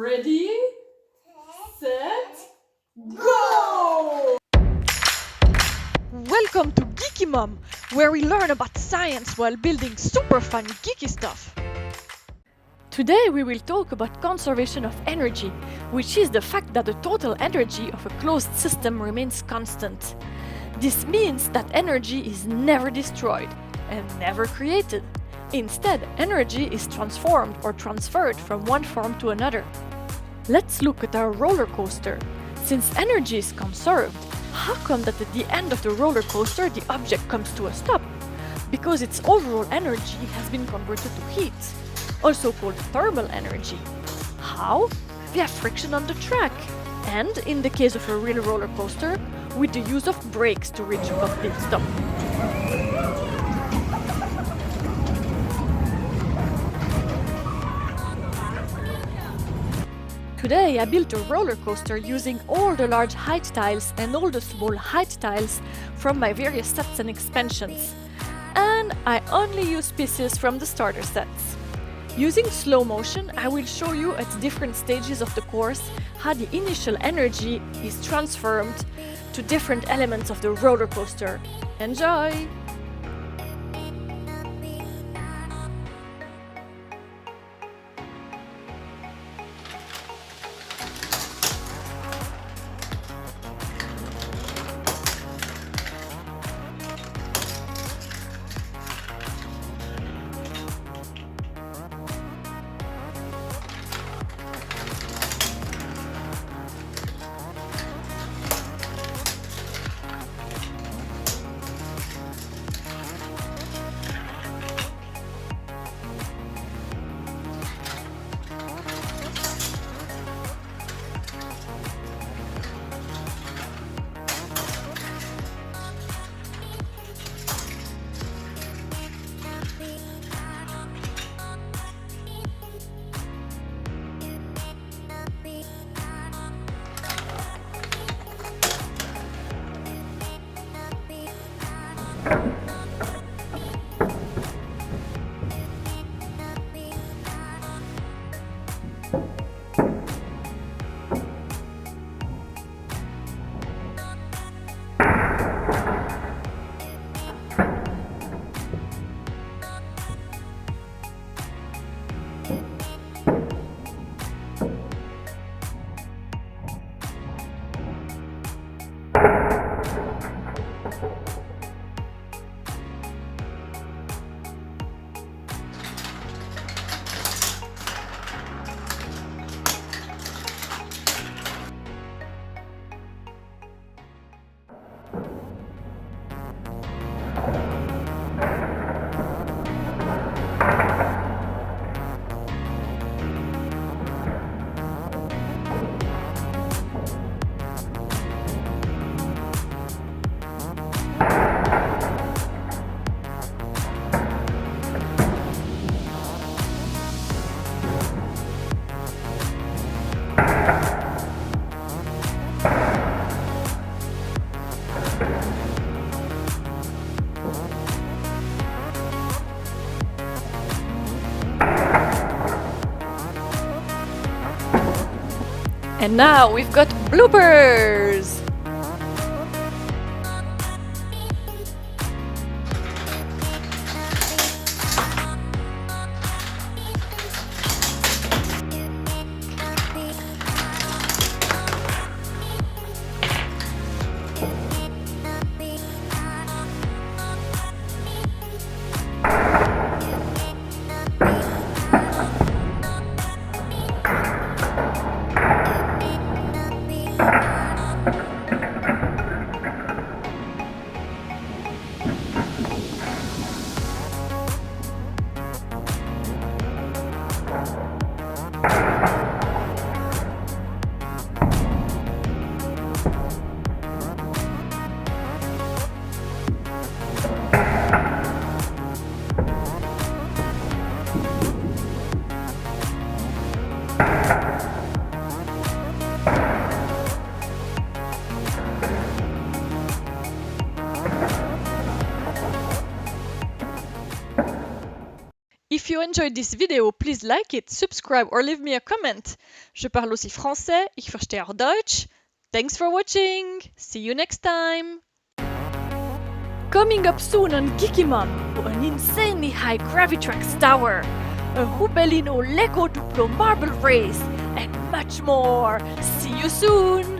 Ready, set, go! Welcome to Geeky Mom, where we learn about science while building super fun geeky stuff. Today we will talk about conservation of energy, which is the fact that the total energy of a closed system remains constant. This means that energy is never destroyed and never created. Instead, energy is transformed or transferred from one form to another. Let's look at our roller coaster. Since energy is conserved, how come that at the end of the roller coaster the object comes to a stop? Because its overall energy has been converted to heat, also called thermal energy. How? We have friction on the track, and in the case of a real roller coaster, with the use of brakes to reach a complete stop. Today I built a roller coaster using all the large height tiles and all the small height tiles from my various sets and expansions. And I only use pieces from the starter sets. Using slow motion, I will show you at different stages of the course how the initial energy is transformed to different elements of the roller coaster. Enjoy! And now we've got bloopers! If you enjoyed this video, please like it, subscribe or leave me a comment. Je parle aussi français, ich verstehe auch Deutsch. Thanks for watching! See you next time! Coming up soon on Geeky Mom, an insanely high Gravitrax tower, a Hubelino Lego Duplo marble race, and much more! See you soon!